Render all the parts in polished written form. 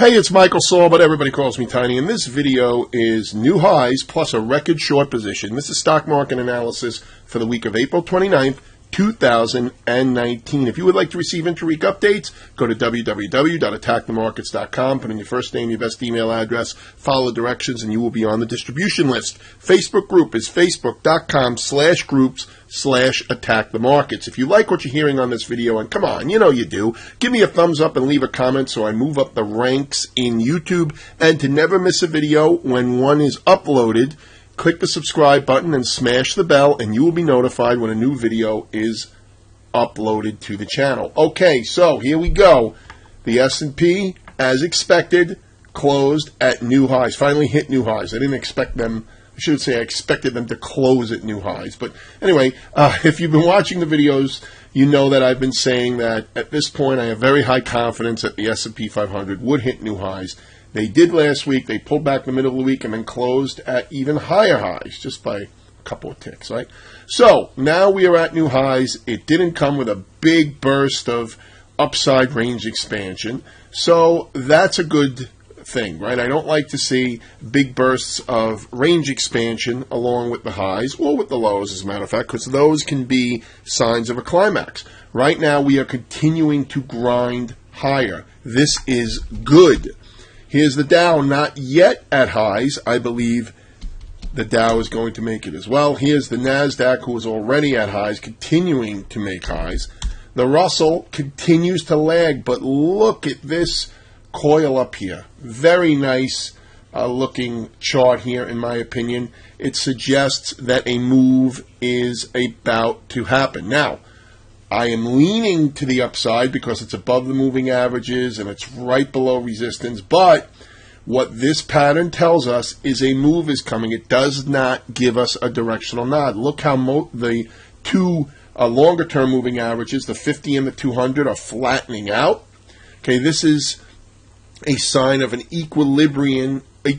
Hey, it's Michael Saul, but everybody calls me Tiny, and this video is new highs plus a record short position. This is stock market analysis for the week of April 29th, 2019. If you would like to receive intra-week updates, go to www.attackthemarkets.com, put in your first name, your best email address, follow the directions, and you will be on the distribution list. Facebook group is facebook.com/groups/attackthemarkets. If you like what you're hearing on this video, and come on, you know you do, give me a thumbs up and leave a comment so I move up the ranks in YouTube. And to never miss a video when one is uploaded, click the subscribe button and smash the bell, and you will be notified when a new video is uploaded to the channel. Okay, so here we go. The S&P, as expected, closed at new highs. Finally hit new highs. I didn't expect them. I should say I expected them to close at new highs. But anyway, if you've been watching the videos, you know that I've been saying that at this point I have very high confidence that the S&P 500 would hit new highs. They did last week. They pulled back in the middle of the week and then closed at even higher highs, just by a couple of ticks, right? So now we are at new highs. It didn't come with a big burst of upside range expansion. So that's a good thing, right? I don't like to see big bursts of range expansion along with the highs or with the lows, as a matter of fact, because those can be signs of a climax. Right now we are continuing to grind higher. This is good. Here's the Dow, not yet at highs. I believe the Dow is going to make it as well. Here's the NASDAQ, who is already at highs, continuing to make highs. The Russell continues to lag, but look at this coil up here. Very nice looking chart here, in my opinion. It suggests that a move is about to happen. Now, I am leaning to the upside because it's above the moving averages and it's right below resistance. But what this pattern tells us is a move is coming. It does not give us a directional nod. Look how the two longer-term moving averages, the 50 and the 200, are flattening out. Okay, this is a sign of an equilibrium in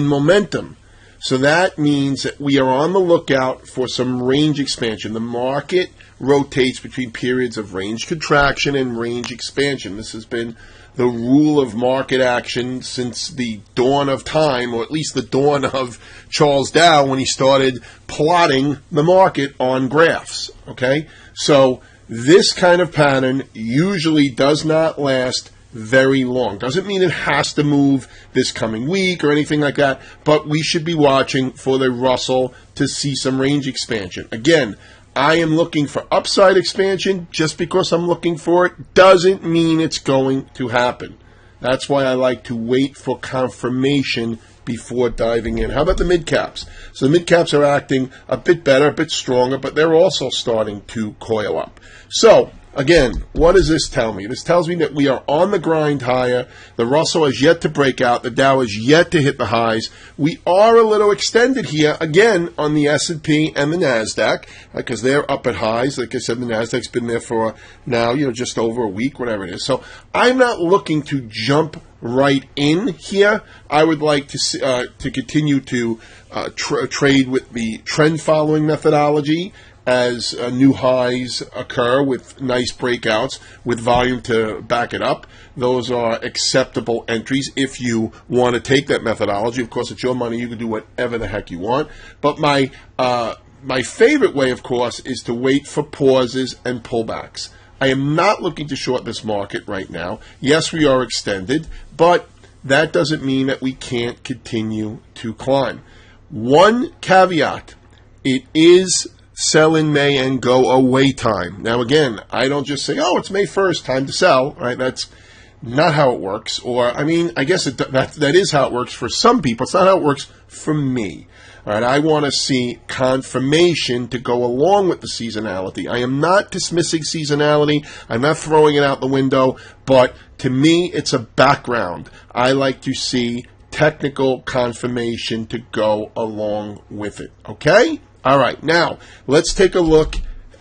momentum. So that means that we are on the lookout for some range expansion. The market rotates between periods of range contraction and range expansion. This has been the rule of market action since the dawn of time, or at least the dawn of Charles Dow when he started plotting the market on graphs. Okay? So this kind of pattern usually does not last very long. Doesn't mean it has to move this coming week or anything like that, but we should be watching for the Russell to see some range expansion. Again, I am looking for upside expansion. Just because I'm looking for it doesn't mean it's going to happen. That's why I like to wait for confirmation before diving in. How about the mid-caps? So the mid-caps are acting a bit better, a bit stronger, but they're also starting to coil up. So again, what does this tell me? This tells me that we are on the grind higher. The Russell has yet to break out. The Dow is yet to hit the highs. We are a little extended here, again, on the S&P and the NASDAQ, because they're up at highs. Like I said, the NASDAQ's been there for now, just over a week, whatever it is. So I'm not looking to jump right in here. I would like to continue to trade with the trend following methodology as new highs occur with nice breakouts with volume to back it up. Those are acceptable entries if you want to take that methodology. Of course, it's your money. You can do whatever the heck you want. But my favorite way, of course, is to wait for pauses and pullbacks. I am not looking to short this market right now. Yes, we are extended, but that doesn't mean that we can't continue to climb. One caveat, it is sell in May and go away time. Now, again, I don't just say, oh, it's May 1st, time to sell, right? That's not how it works. Or, I mean, I guess that is how it works for some people. It's not how it works for me. All right, I want to see confirmation to go along with the seasonality. I am not dismissing seasonality. I'm not throwing it out the window. But to me, it's a background. I like to see technical confirmation to go along with it. Okay? All right, now let's take a look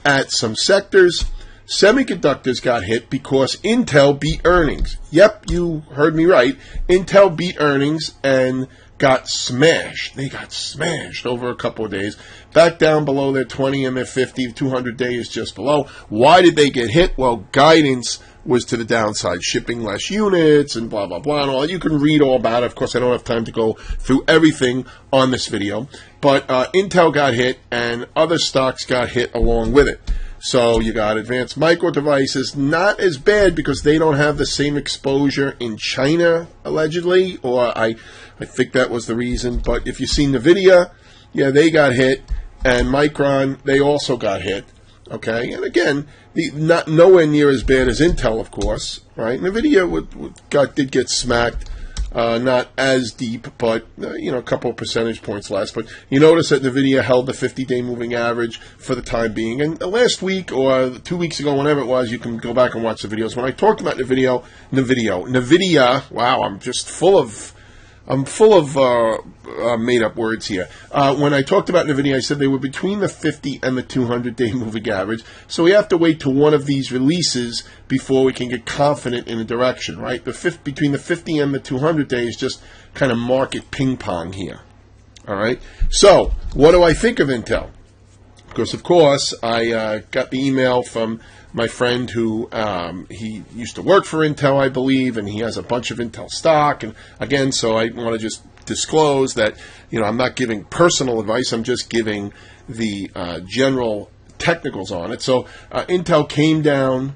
at some sectors. Semiconductors got hit because Intel beat earnings. Yep, you heard me right. Intel beat earnings and got smashed. They got smashed over a couple of days. Back down below their 20 and their 50, 200 day is just below. Why did they get hit? Well, guidance was to the downside, shipping less units and blah, blah, blah, and all. You can read all about it. Of course, I don't have time to go through everything on this video. But Intel got hit, and other stocks got hit along with it. So you got Advanced Micro Devices, not as bad because they don't have the same exposure in China, allegedly, or I think that was the reason. But if you've seen NVIDIA, yeah, they got hit, and Micron, they also got hit. Okay, and again, not nowhere near as bad as Intel, of course, right? NVIDIA did get smacked. Not as deep, but, a couple of percentage points less. But you notice that NVIDIA held the 50-day moving average for the time being. And last week or 2 weeks ago, whenever it was, you can go back and watch the videos. When I talked about NVIDIA, wow, I'm full of made-up words here. When I talked about NVIDIA, I said they were between the 50 and the 200-day moving average. So we have to wait till one of these releases before we can get confident in a direction, right? Between the 50 and the 200 days, just kind of market ping-pong here. All right? So what do I think of Intel? Because, of course, I got the email from my friend who he used to work for Intel, I believe, and he has a bunch of Intel stock. And again, so I want to just disclose that, I'm not giving personal advice. I'm just giving the general technicals on it. So Intel came down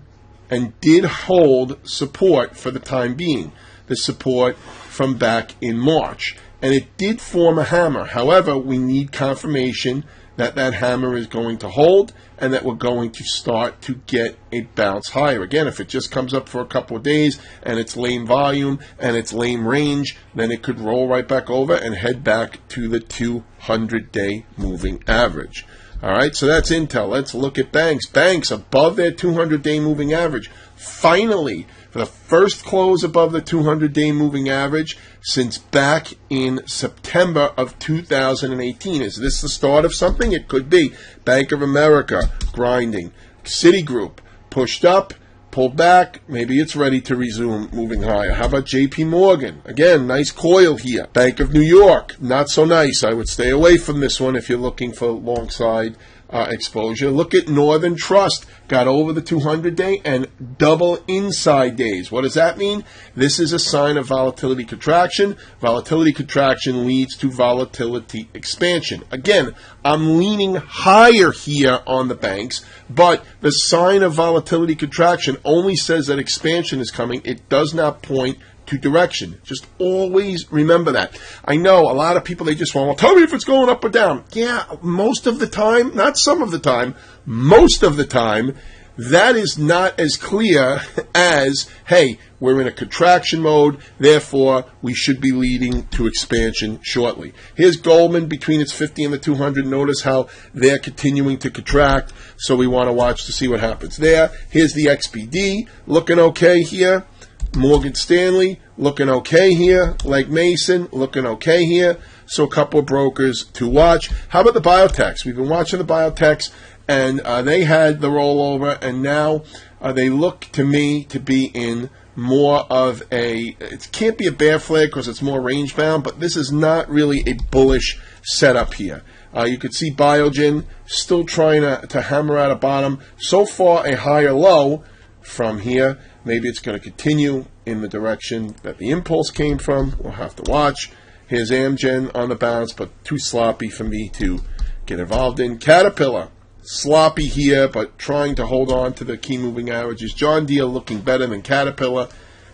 and did hold support for the time being, the support from back in March. And it did form a hammer. However, we need confirmation that hammer is going to hold and that we're going to start to get a bounce higher. Again, if it just comes up for a couple of days and it's lame volume and it's lame range, then it could roll right back over and head back to the 200-day moving average. All right, so that's Intel. Let's look at banks. Banks above their 200-day moving average. Finally, for the first close above the 200-day moving average since back in September of 2018. Is this the start of something? It could be. Bank of America, grinding. Citigroup, pushed up, pulled back. Maybe it's ready to resume moving higher. How about JP Morgan? Again, nice coil here. Bank of New York, not so nice. I would stay away from this one if you're looking for long side exposure. Look at Northern Trust. Got over the 200-day and double inside days. What does that mean? This is a sign of volatility contraction. Volatility contraction leads to volatility expansion. Again, I'm leaning higher here on the banks, but the sign of volatility contraction only says that expansion is coming. It does not point to direction. Just always remember that. I know a lot of people, they just want, well, tell me if it's going up or down. Yeah, most of the time, not some of the time, most of the time, that is not as clear as, hey, we're in a contraction mode, therefore we should be leading to expansion shortly. Here's Goldman between its 50 and the 200. Notice how they're continuing to contract, so we want to watch to see what happens there. Here's the XPD, looking okay here. Morgan Stanley, looking okay here. Legg Mason, looking okay here. So a couple of brokers to watch. How about the biotechs? We've been watching the biotechs, and they had the rollover, and now they look to me to be in more of it can't be a bear flag because it's more range bound, but this is not really a bullish setup here. You could see Biogen still trying to hammer out a bottom. So far, a higher low from here. Maybe it's going to continue in the direction that the impulse came from. We'll have to watch. Here's Amgen on the bounce, but too sloppy for me to get involved in. Caterpillar, sloppy here, but trying to hold on to the key moving averages. John Deere looking better than Caterpillar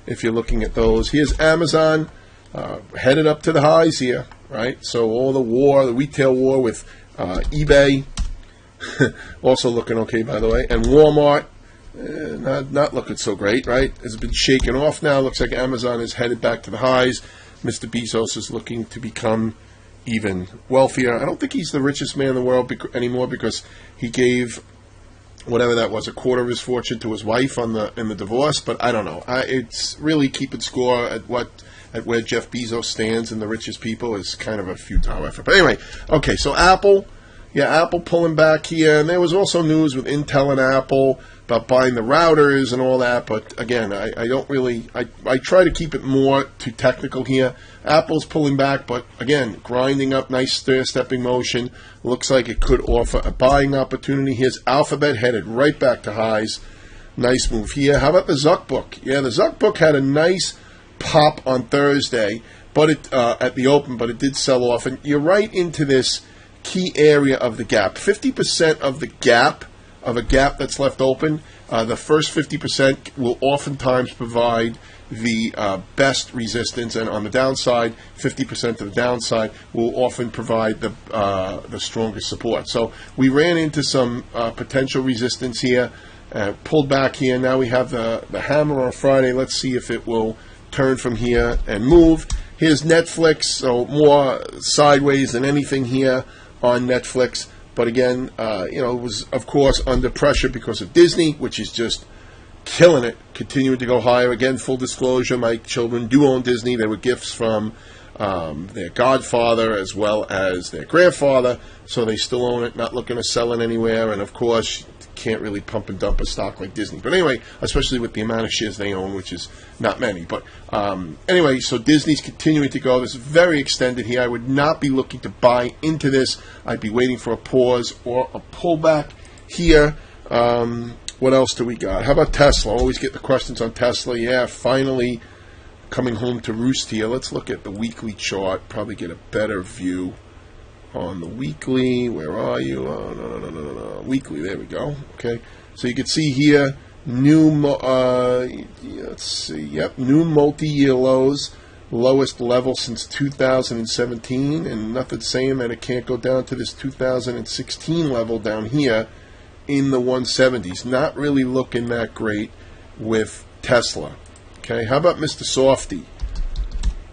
if you're looking at those. Here's Amazon, headed up to the highs here, right? So all the retail war with eBay, also looking okay, by the way, and Walmart, not looking so great, right? It's been shaken off now. Looks like Amazon is headed back to the highs. Mr. Bezos is looking to become even wealthier. I don't think he's the richest man in the world anymore because he gave whatever that was, a quarter of his fortune to his wife in the divorce. But I don't know. It's really keeping score at where Jeff Bezos stands and the richest people is kind of a futile effort. But anyway, okay. So Apple pulling back here, and there was also news with Intel and Apple about buying the routers and all that, but again, I don't really, I try to keep it more to technical here. Apple's pulling back, but again, grinding up, nice stair-stepping motion. Looks like it could offer a buying opportunity. Here's Alphabet headed right back to highs. Nice move here. How about the Zuck book? Yeah, the Zuck book had a nice pop on Thursday, but it at the open, but it did sell off. And you're right into this key area of the gap. 50% of the gap, of a gap that's left open, the first 50% will oftentimes provide the best resistance, and on the downside, 50% of the downside will often provide the strongest support. So we ran into some potential resistance here, pulled back here. Now we have the hammer on Friday. Let's see if it will turn from here and move. Here's Netflix, so more sideways than anything here on Netflix. But again, it was, of course, under pressure because of Disney, which is just killing it, continuing to go higher. Again, full disclosure, my children do own Disney. They were gifts from their godfather as well as their grandfather, so they still own it, not looking to sell it anywhere. And of course, can't really pump and dump a stock like Disney. But anyway, especially with the amount of shares they own, which is not many. But anyway, so Disney's continuing to go. This is very extended here. I would not be looking to buy into this. I'd be waiting for a pause or a pullback here. What else do we got? How about Tesla? Always get the questions on Tesla. Yeah, finally coming home to roost here. Let's look at the weekly chart. Probably get a better view on the weekly. Where are you? Oh, no. Weekly, there we go. Okay. So you can see here, new, let's see. Yep, new multi-year lows. Lowest level since 2017. And nothing saying that it can't go down to this 2016 level down here in the 170s. Not really looking that great with Tesla. Okay, how about Mr. Softy?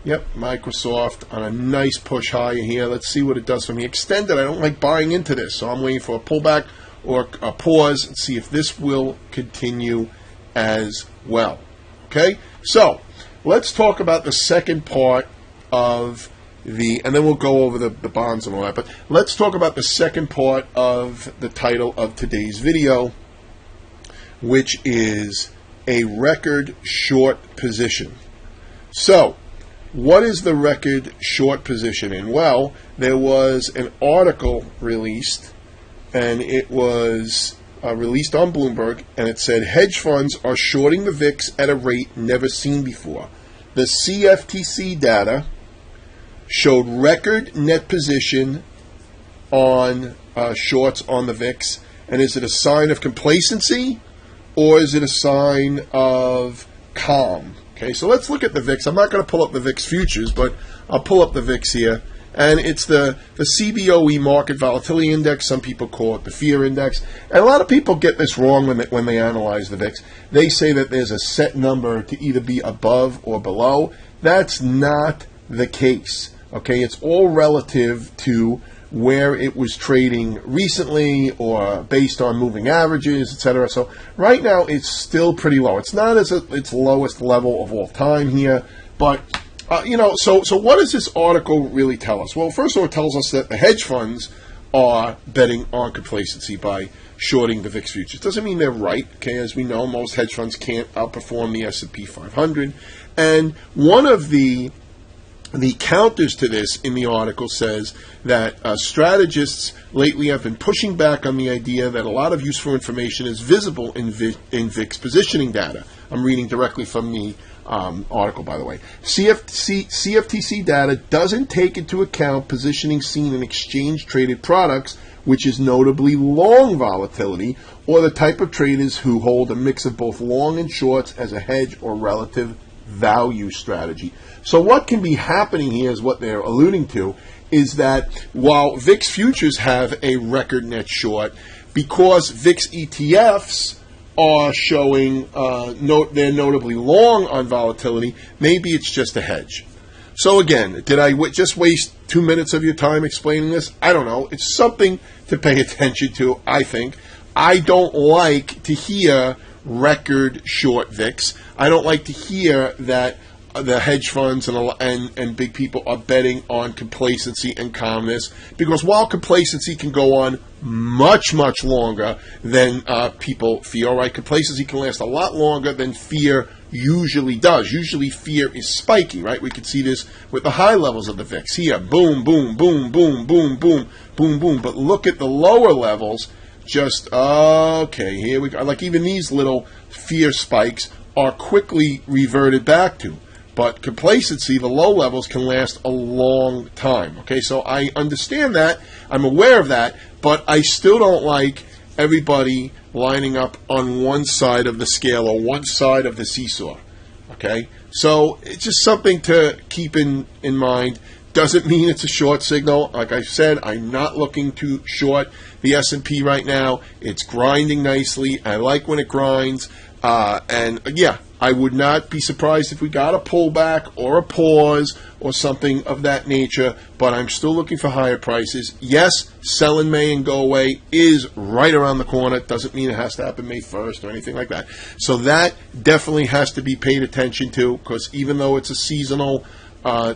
Yep, Microsoft on a nice push higher here. Let's see what it does for me. Extended, I don't like buying into this, so I'm waiting for a pullback or a pause and see if this will continue as well. Okay, so let's talk about the second part of and then we'll go over the bonds and all that. But let's talk about the second part of the title of today's video, which is a record short position. So, what is the record short position in? Well, there was an article released, and it was released on Bloomberg, and it said hedge funds are shorting the VIX at a rate never seen before. The CFTC data showed record net position on shorts on the VIX. And is it a sign of complacency or is it a sign of calm? Okay, so let's look at the VIX. I'm not going to pull up the VIX futures, but I'll pull up the VIX here. And it's the CBOE Market Volatility Index. Some people call it the Fear Index. And a lot of people get this wrong when they analyze the VIX. They say that there's a set number to either be above or below. That's not the case. Okay, it's all relative to where it was trading recently or based on moving averages, etc. So right now it's still pretty low. It's not at its lowest level of all time here, but so what does this article really tell us? Well, first of all, it tells us that the hedge funds are betting on complacency by shorting the VIX futures. Doesn't mean they're right. Okay, as we know, most hedge funds can't outperform the S&P 500, and one of the counters to this in the article says that strategists lately have been pushing back on the idea that a lot of useful information is visible in VIX positioning data. I'm reading directly from the article, by the way. CFTC data doesn't take into account positioning seen in exchange-traded products, which is notably long volatility, or the type of traders who hold a mix of both long and shorts as a hedge or relative value strategy. So what can be happening here is what they're alluding to is that while VIX futures have a record net short, because VIX ETFs are showing they're notably long on volatility, maybe it's just a hedge. So again, did I just waste 2 minutes of your time explaining this? I don't know. It's something to pay attention to, I think. I don't like to hear record short VIX. I don't like to hear that the hedge funds and big people are betting on complacency and calmness, because while complacency can go on much, much longer than people fear, all right, complacency can last a lot longer than fear usually does. Usually fear is spiky, right? We can see this with the high levels of the VIX here. Boom, boom, boom, boom, boom, boom, boom, boom. But look at the lower levels. just, okay, here we go. Like even these little fear spikes are quickly reverted back to. But complacency, the low levels, can last a long time. Okay, so I understand that. I'm aware of that. But I still don't like everybody lining up on one side of the scale or one side of the seesaw. Okay, so it's just something to keep in mind. Doesn't mean it's a short signal. Like I said, I'm not looking to short the S&P right now. It's grinding nicely. I like when it grinds. And yeah, I would not be surprised if we got a pullback or a pause or something of that nature, but I'm still looking for higher prices. Yes, sell in May and go away is right around the corner. It doesn't mean it has to happen May 1st or anything like that. So that definitely has to be paid attention to, because even though it's a seasonal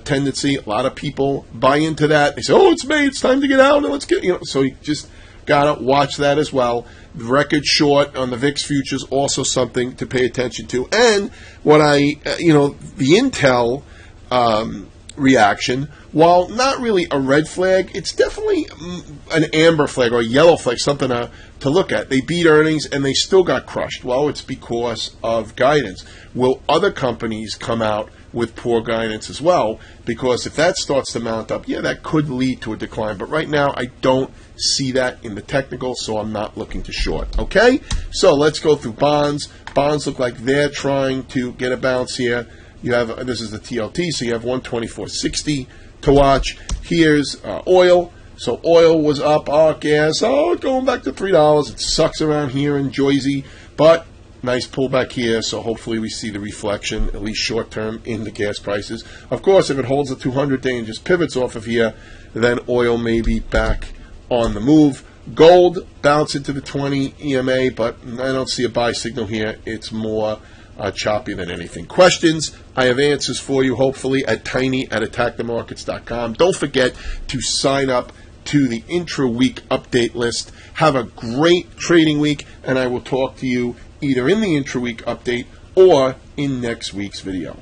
tendency, a lot of people buy into that. They say, oh, it's May, it's time to get out, and let's get, so you just got to watch that as well. The record short on the VIX futures, also something to pay attention to. And what the Intel reaction, while not really a red flag, it's definitely an amber flag or a yellow flag, something to look at. They beat earnings and they still got crushed. Well, it's because of guidance. Will other companies come out with poor guidance as well? Because if that starts to mount up, yeah, that could lead to a decline. But right now, I don't see that in the technical, so I'm not looking to short. Okay, so let's go through bonds. Bonds look like they're trying to get a bounce here. You have, this is the TLT, so you have 124.60 to watch. Here's oil. So oil was up, gas, going back to $3. It sucks around here in Jersey, but nice pullback here, so hopefully we see the reflection, at least short term, in the gas prices. Of course, if it holds the 200-day and just pivots off of here, then oil may be back on the move. Gold bounce into the 20 EMA, but I don't see a buy signal here. It's more choppy than anything. Questions? I have answers for you, hopefully, at tiny@attackthemarkets.com. Don't forget to sign up to the intra-week update list. Have a great trading week, and I will talk to you either in the intra-week update or in next week's video.